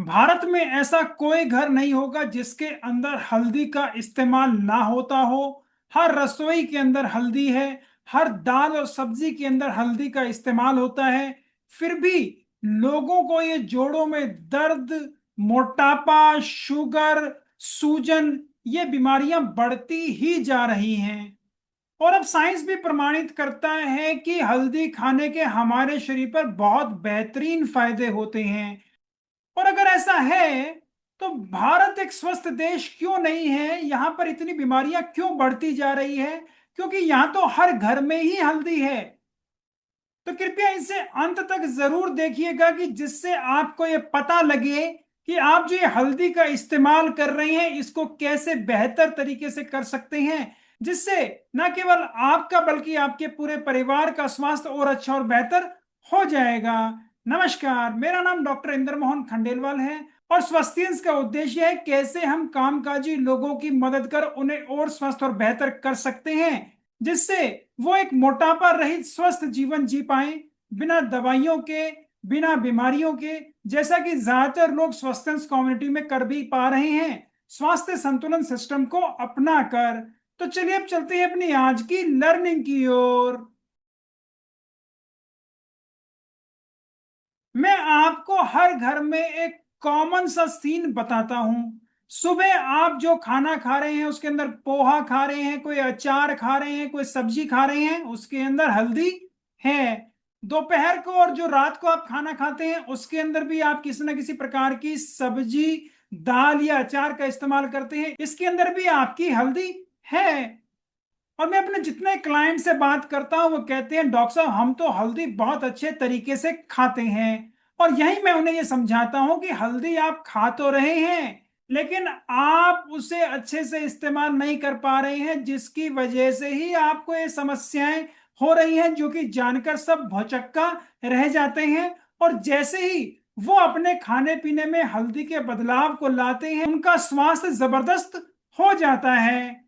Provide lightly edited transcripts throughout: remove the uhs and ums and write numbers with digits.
भारत में ऐसा कोई घर नहीं होगा जिसके अंदर हल्दी का इस्तेमाल ना होता हो। हर रसोई के अंदर हल्दी है। हर दाल और सब्जी के अंदर हल्दी का इस्तेमाल होता है। फिर भी लोगों को ये जोड़ों में दर्द, मोटापा, शुगर, सूजन, ये बीमारियां बढ़ती ही जा रही हैं। और अब साइंस भी प्रमाणित करता है कि हल्दी खाने के हमारे शरीर पर बहुत बेहतरीन फायदे होते हैं। और अगर ऐसा है तो भारत एक स्वस्थ देश क्यों नहीं है? यहां पर इतनी बीमारियां क्यों बढ़ती जा रही है? क्योंकि यहां तो हर घर में ही हल्दी है। तो कृपया इसे अंत तक जरूर देखिएगा कि जिससे आपको ये पता लगे कि आप जो ये हल्दी का इस्तेमाल कर रहे हैं इसको कैसे बेहतर तरीके से कर सकते हैं, जिससे न केवल आपका बल्कि आपके पूरे परिवार का स्वास्थ्य और अच्छा और बेहतर हो जाएगा। नमस्कार, मेरा नाम डॉक्टर इंद्र मोहन खंडेलवाल है और स्वास्थ्यंश का उद्देश्य है कैसे हम कामकाजी लोगों की मदद कर उन्हें और स्वस्थ और बेहतर कर सकते हैं, जिससे वो एक मोटापा रहित स्वस्थ जीवन जी पाए, बिना दवाइयों के, बिना बीमारियों के, जैसा कि ज्यादातर लोग स्वास्थ्य कम्युनिटी में कर भी पा रहे हैं स्वास्थ्य संतुलन सिस्टम को अपना कर। तो चलिए अब चलते हैं अपनी आज की लर्निंग की ओर। मैं आपको हर घर में एक कॉमन सा सीन बताता हूं। सुबह आप जो खाना खा रहे हैं उसके अंदर पोहा खा रहे हैं, कोई अचार खा रहे हैं, कोई सब्जी खा रहे हैं, उसके अंदर हल्दी है। दोपहर को और जो रात को आप खाना खाते हैं उसके अंदर भी आप किसी ना किसी प्रकार की सब्जी, दाल या अचार का इस्तेमाल करते हैं, इसके अंदर भी आपकी हल्दी है। और मैं अपने जितने क्लाइंट से बात करता हूं वो कहते हैं डॉक्टर साहब हम तो हल्दी बहुत अच्छे तरीके से खाते हैं। और यही मैं उन्हें ये समझाता हूं कि हल्दी आप खा तो रहे हैं लेकिन आप उसे अच्छे से इस्तेमाल नहीं कर पा रहे हैं, जिसकी वजह से ही आपको ये समस्याएं हो रही हैं, जो कि जानकर सब भौचक्का रह जाते हैं। और जैसे ही वो अपने खाने पीने में हल्दी के बदलाव को लाते हैं उनका स्वास्थ्य जबरदस्त हो जाता है।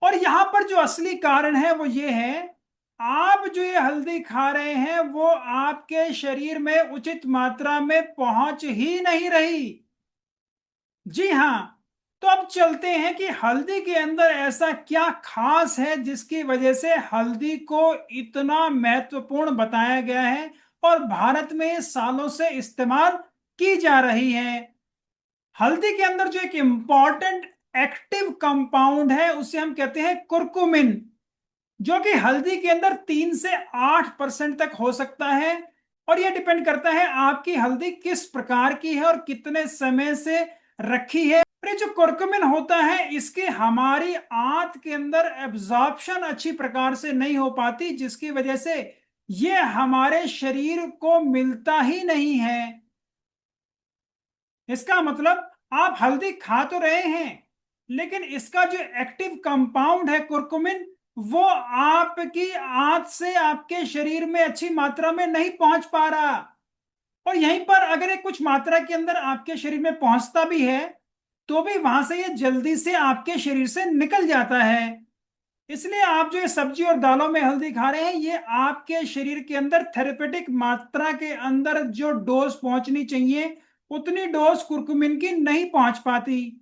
और यहां पर जो असली कारण है वो ये है, आप जो ये हल्दी खा रहे हैं वो आपके शरीर में उचित मात्रा में पहुंच ही नहीं रही। जी हां। तो अब चलते हैं कि हल्दी के अंदर ऐसा क्या खास है जिसकी वजह से हल्दी को इतना महत्वपूर्ण बताया गया है और भारत में सालों से इस्तेमाल की जा रही है। हल्दी के अंदर जो एक इंपॉर्टेंट एक्टिव कंपाउंड है उसे हम कहते हैं कुरकुमिन, जो कि हल्दी के अंदर 3 से 8% तक हो सकता है। और यह डिपेंड करता है आपकी हल्दी किस प्रकार की है और कितने समय से रखी है। और ये जो कुरकुमिन होता है इसके हमारी आंत के अंदर एब्जॉर्प्शन अच्छी प्रकार से नहीं हो पाती, जिसकी वजह से ये हमारे शरीर को मिलता ही नहीं है। इसका मतलब आप हल्दी खा तो रहे हैं लेकिन इसका जो एक्टिव कंपाउंड है कुरकुमिन वो आपकी आंत से आपके शरीर में अच्छी मात्रा में नहीं पहुंच पा रहा। और यहीं पर अगर ये कुछ मात्रा के अंदर आपके शरीर में पहुंचता भी है तो भी वहां से ये जल्दी से आपके शरीर से निकल जाता है। इसलिए आप जो ये सब्जी और दालों में हल्दी खा रहे हैं ये आपके शरीर के अंदर थेरेपेटिक मात्रा के अंदर जो डोज पहुंचनी चाहिए उतनी डोज कुरकुमिन की नहीं पहुंच पाती।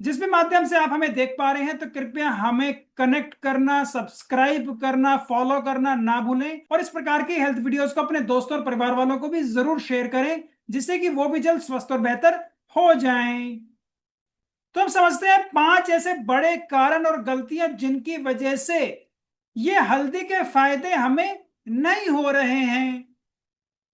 जिस भी माध्यम से आप हमें देख पा रहे हैं तो कृपया हमें कनेक्ट करना, सब्सक्राइब करना, फॉलो करना ना भूलें और इस प्रकार की हेल्थ वीडियोस को अपने दोस्तों और परिवार वालों को भी जरूर शेयर करें, जिससे कि वो भी जल्द स्वस्थ और बेहतर हो जाएं। तो हम समझते हैं 5 ऐसे बड़े कारण और गलतियां जिनकी वजह से ये हल्दी के फायदे हमें नहीं हो रहे हैं।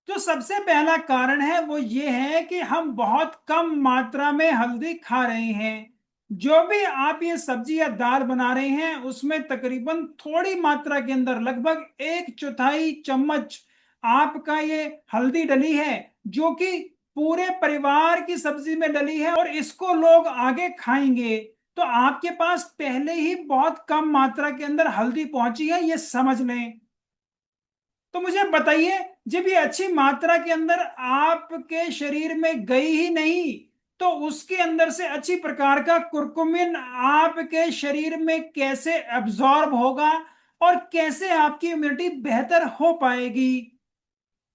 जो सबसे पहला कारण है वो ये है कि हम बहुत कम मात्रा में हल्दी खा रहे हैं। जो भी आप ये सब्जी या दाल बना रहे हैं उसमें तकरीबन थोड़ी मात्रा के अंदर लगभग 1/4 चम्मच आपका ये हल्दी डली है, जो कि पूरे परिवार की सब्जी में डली है और इसको लोग आगे खाएंगे। तो आपके पास पहले ही बहुत कम मात्रा के अंदर हल्दी पहुंची है, ये समझ लें। तो मुझे बताइए, जब ये अच्छी मात्रा के अंदर आपके शरीर में गई ही नहीं तो उसके अंदर से अच्छी प्रकार का कुरकुमिन आपके शरीर में कैसे एब्जॉर्ब होगा और कैसे आपकी इम्यूनिटी बेहतर हो पाएगी?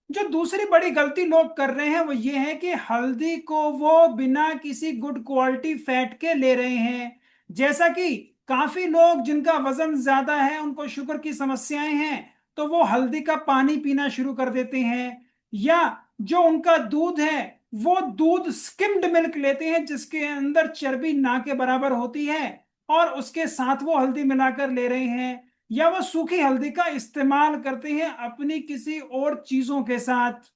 जो दूसरी बड़ी गलती लोग कर रहे हैं वो ये है कि हल्दी को वो बिना किसी गुड क्वालिटी फैट के ले रहे हैं। जैसा कि काफी लोग जिनका वजन ज्यादा है, उनको शुगर की समस्याएं हैं, तो वो हल्दी का पानी पीना शुरू कर देते हैं। या जो उनका दूध है वो दूध स्किम्ड मिल्क लेते हैं जिसके अंदर चर्बी ना के बराबर होती है, और उसके साथ वो हल्दी मिलाकर ले रहे हैं। या वो सूखी हल्दी का इस्तेमाल करते हैं अपनी किसी और चीजों के साथ।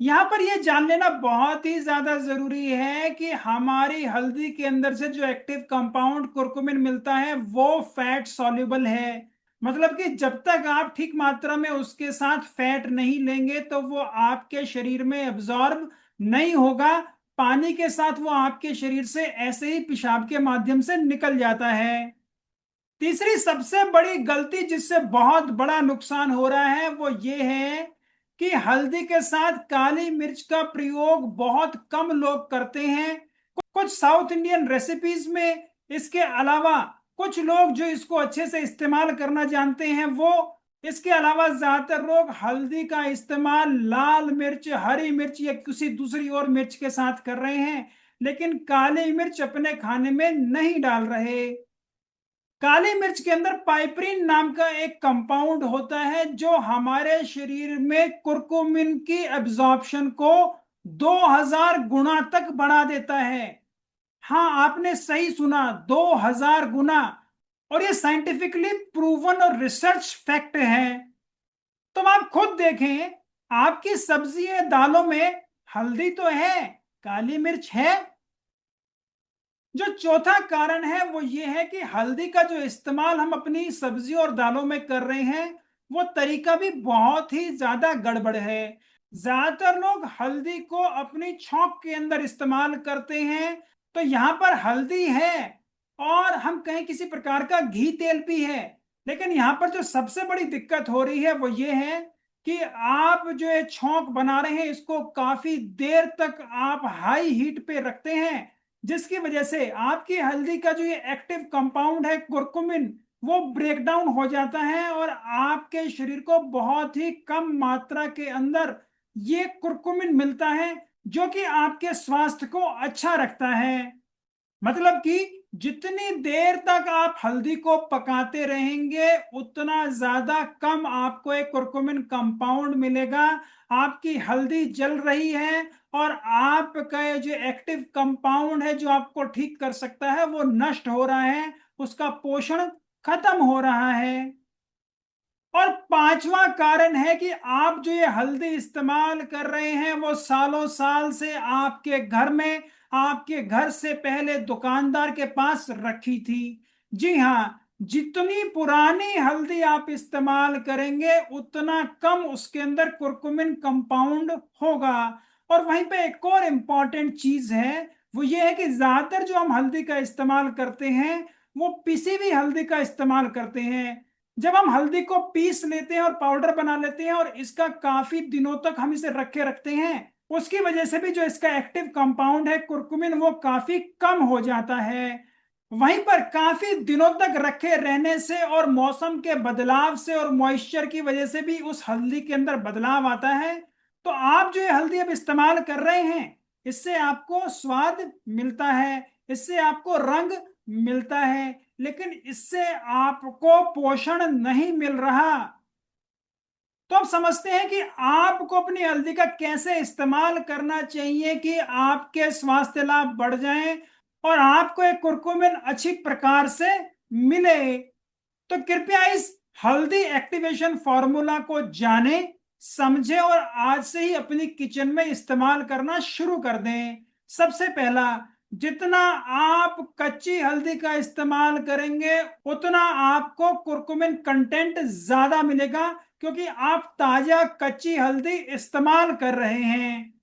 यहां पर यह जान लेना बहुत ही ज्यादा जरूरी है कि हमारी हल्दी के अंदर से जो एक्टिव कंपाउंड कुर्कुमिन मिलता है वो फैट सॉल्युबल है। मतलब कि जब तक आप ठीक मात्रा में उसके साथ फैट नहीं लेंगे तो वो आपके शरीर में एब्जॉर्ब नहीं होगा। पानी के साथ वो आपके शरीर से ऐसे ही पेशाब के माध्यम से निकल जाता है। तीसरी सबसे बड़ी गलती जिससे बहुत बड़ा नुकसान हो रहा है वो ये है कि हल्दी के साथ काली मिर्च का प्रयोग बहुत कम लोग करते हैं। कुछ साउथ इंडियन रेसिपीज में इसके अलावा कुछ लोग जो इसको अच्छे से इस्तेमाल करना जानते हैं वो इसके अलावा ज्यादातर लोग हल्दी का इस्तेमाल लाल मिर्च, हरी मिर्च या किसी दूसरी और मिर्च के साथ कर रहे हैं, लेकिन काली मिर्च अपने खाने में नहीं डाल रहे। काली मिर्च के अंदर पाइपरिन नाम का एक कंपाउंड होता है जो हमारे शरीर में कुर्कुमिन की एब्जॉर्प्शन को 2000 गुना तक बढ़ा देता है। हाँ, आपने सही सुना, 2000 गुना। और ये साइंटिफिकली प्रूवन और रिसर्च फैक्ट है। तो आप खुद देखें, आपकी सब्जी या दालों में हल्दी तो है, काली मिर्च है। जो चौथा कारण है वो ये है कि हल्दी का जो इस्तेमाल हम अपनी सब्जियों और दालों में कर रहे हैं वो तरीका भी बहुत ही ज्यादा गड़बड़ है। ज्यादातर लोग हल्दी को अपनी छौंक के अंदर इस्तेमाल करते हैं। तो यहां पर हल्दी है और हम कहें किसी प्रकार का घी तेल भी है, लेकिन यहां पर जो सबसे बड़ी दिक्कत हो रही है वो ये है कि आप जो ये छौंक बना रहे हैं इसको काफी देर तक आप हाई हीट पे रखते हैं, जिसकी वजह से आपकी हल्दी का जो ये एक्टिव कंपाउंड है कुर्कुमिन वो ब्रेक डाउन हो जाता है और आपके शरीर को बहुत ही कम मात्रा के अंदर ये कुर्कुमिन मिलता है जो कि आपके स्वास्थ्य को अच्छा रखता है। मतलब कि जितनी देर तक आप हल्दी को पकाते रहेंगे उतना ज्यादा कम आपको एक कुर्कुमिन कंपाउंड मिलेगा। आपकी हल्दी जल रही है और आपका ये जो एक्टिव कंपाउंड है जो आपको ठीक कर सकता है वो नष्ट हो रहा है, उसका पोषण खत्म हो रहा है। और पांचवा कारण है कि आप जो ये हल्दी इस्तेमाल कर रहे हैं वो सालों साल से आपके घर में, आपके घर से पहले दुकानदार के पास रखी थी। जी हाँ, जितनी पुरानी हल्दी आप इस्तेमाल करेंगे उतना कम उसके अंदर कुर्कुमिन कंपाउंड होगा। और वहीं पे एक और इम्पॉर्टेंट चीज है, वो ये है कि ज्यादातर जो हम हल्दी का इस्तेमाल करते हैं वो पिसी हुई हल्दी का इस्तेमाल करते हैं। जब हम हल्दी को पीस लेते हैं और पाउडर बना लेते हैं और इसका काफी दिनों तक हम इसे रखे रखते हैं, उसकी वजह से भी जो इसका एक्टिव कंपाउंड है कुर्कुमिन वो काफी कम हो जाता है। वहीं पर काफी दिनों तक रखे रहने से और मौसम के बदलाव से और मॉइस्चर की वजह से भी उस हल्दी के अंदर बदलाव आता है। तो आप जो ये हल्दी अब इस्तेमाल कर रहे हैं इससे आपको स्वाद मिलता है, इससे आपको रंग मिलता है, लेकिन इससे आपको पोषण नहीं मिल रहा। तो आप समझते हैं कि आपको अपनी हल्दी का कैसे इस्तेमाल करना चाहिए कि आपके स्वास्थ्य लाभ बढ़ जाएं और आपको एक कुर्कुमिन अच्छी प्रकार से मिले। तो कृपया इस हल्दी एक्टिवेशन फॉर्मूला को जाने, समझें और आज से ही अपनी किचन में इस्तेमाल करना शुरू कर दें। सबसे पहला, जितना आप कच्ची हल्दी का इस्तेमाल करेंगे उतना आपको कुर्कुमिन कंटेंट ज्यादा मिलेगा, क्योंकि आप ताजा कच्ची हल्दी इस्तेमाल कर रहे हैं।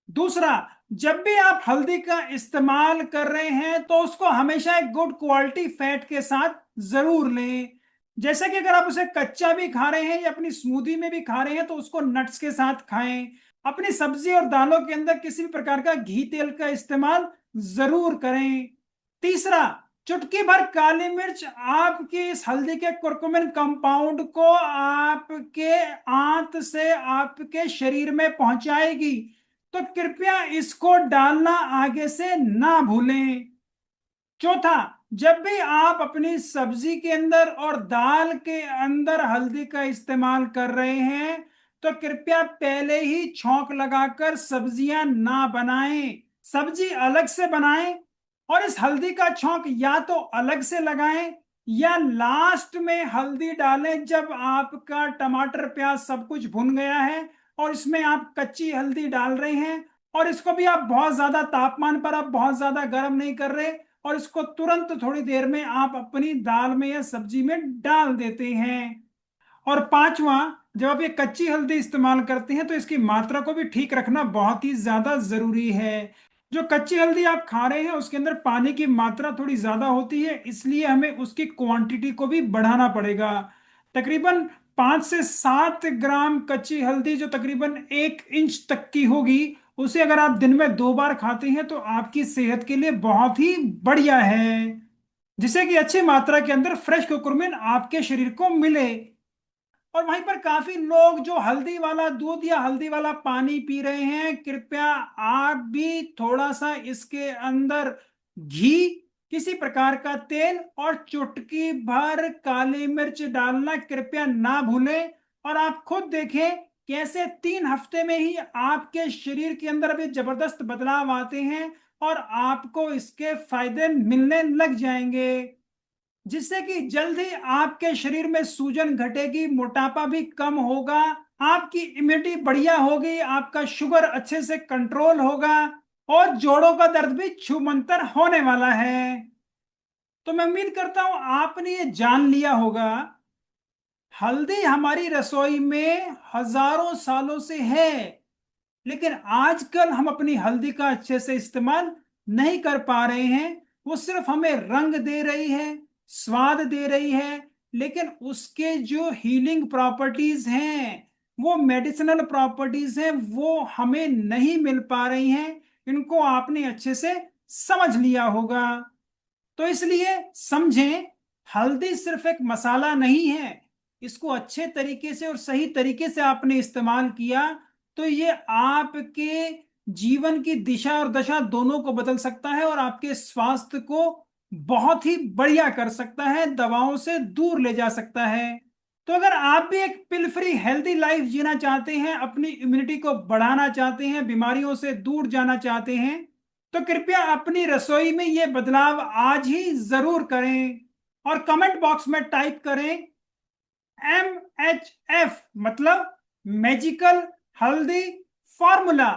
दूसरा, जब भी आप हल्दी का इस्तेमाल कर रहे हैं तो उसको हमेशा एक गुड क्वालिटी फैट के साथ जरूर लें। जैसे कि अगर आप उसे कच्चा भी खा रहे हैं या अपनी स्मूदी में भी खा रहे हैं तो उसको नट्स के साथ खाएं। अपनी सब्जी और दालों के अंदर किसी भी प्रकार का घी तेल का इस्तेमाल जरूर करें। तीसरा, चुटकी भर काली मिर्च आपकी इस हल्दी के कुरकुमिन कंपाउंड को आपके आंत से आपके शरीर में पहुंचाएगी। तो कृपया इसको डालना आगे से ना भूलें। चौथा, जब भी आप अपनी सब्जी के अंदर और दाल के अंदर हल्दी का इस्तेमाल कर रहे हैं तो कृपया पहले ही छौंक लगाकर सब्जियां ना बनाएं। सब्जी अलग से बनाएं और इस हल्दी का छौंक या तो अलग से लगाएं या लास्ट में हल्दी डालें जब आपका टमाटर प्याज सब कुछ भुन गया है और इसमें आप कच्ची हल्दी डाल रहे हैं और इसको भी आप बहुत ज्यादा तापमान पर आप बहुत ज्यादा गर्म नहीं कर रहे और इसको तुरंत थोड़ी देर में आप अपनी दाल में या सब्जी में डाल देते हैं। और पांचवा, जब आप ये कच्ची हल्दी इस्तेमाल करते हैं तो इसकी मात्रा को भी ठीक रखना बहुत ही ज्यादा जरूरी है। जो कच्ची हल्दी आप खा रहे हैं उसके अंदर पानी की मात्रा थोड़ी ज्यादा होती है, इसलिए हमें उसकी क्वांटिटी को भी बढ़ाना पड़ेगा। तकरीबन 5 से 7 ग्राम कच्ची हल्दी जो तकरीबन 1 इंच तक की होगी, उसे अगर आप दिन में 2 बार खाते हैं तो आपकी सेहत के लिए बहुत ही बढ़िया है, जिससे कि अच्छी मात्रा के अंदर फ्रेश कुकुरमिन आपके शरीर को मिले। और वहीं पर काफी लोग जो हल्दी वाला दूध या हल्दी वाला पानी पी रहे हैं, कृपया आप भी थोड़ा सा इसके अंदर घी, किसी प्रकार का तेल और चुटकी भर काली मिर्च डालना कृपया ना भूलें। और आप खुद देखें कैसे 3 हफ्ते में ही आपके शरीर के अंदर अभी जबरदस्त बदलाव आते हैं और आपको इसके फायदे मिलने लग जाएंगे, जिससे कि जल्द ही आपके शरीर में सूजन घटेगी, मोटापा भी कम होगा, आपकी इम्यूनिटी बढ़िया होगी, आपका शुगर अच्छे से कंट्रोल होगा और जोड़ों का दर्द भी छूमंतर होने वाला है। तो मैं उम्मीद करता हूं आपने ये जान लिया होगा, हल्दी हमारी रसोई में हजारों सालों से है, लेकिन आजकल हम अपनी हल्दी का अच्छे से इस्तेमाल नहीं कर पा रहे हैं। वो सिर्फ हमें रंग दे रही है, स्वाद दे रही है, लेकिन उसके जो हीलिंग प्रॉपर्टीज हैं, वो मेडिसिनल प्रॉपर्टीज हैं, वो हमें नहीं मिल पा रही हैं। इनको आपने अच्छे से समझ लिया होगा। तो इसलिए समझें, हल्दी सिर्फ एक मसाला नहीं है, इसको अच्छे तरीके से और सही तरीके से आपने इस्तेमाल किया तो ये आपके जीवन की दिशा और दशा दोनों को बदल सकता है और आपके स्वास्थ्य को बहुत ही बढ़िया कर सकता है, दवाओं से दूर ले जा सकता है। तो अगर आप भी एक पिल फ्री हेल्दी लाइफ जीना चाहते हैं, अपनी इम्यूनिटी को बढ़ाना चाहते हैं, बीमारियों से दूर जाना चाहते हैं, तो कृपया अपनी रसोई में ये बदलाव आज ही जरूर करें और कमेंट बॉक्स में टाइप करें MHF, मतलब मैजिकल हल्दी फॉर्मूला।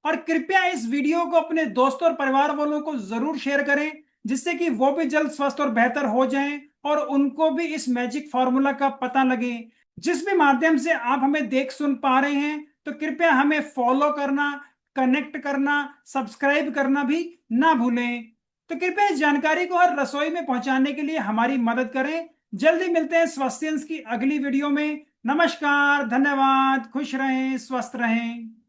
और कृपया इस वीडियो को अपने दोस्तों और परिवार वालों को जरूर शेयर करें, जिससे कि वो भी जल्द स्वस्थ और बेहतर हो जाएं और उनको भी इस मैजिक फॉर्मूला का पता लगे। जिस भी माध्यम से आप हमें देख सुन पा रहे हैं, तो कृपया हमें फॉलो करना, कनेक्ट करना, सब्सक्राइब करना भी ना भूलें। तो कृपया इस जानकारी को हर रसोई में पहुंचाने के लिए हमारी मदद करें। जल्दी मिलते हैं स्वास्थ्य की अगली वीडियो में। नमस्कार, धन्यवाद, खुश रहें, स्वस्थ रहें।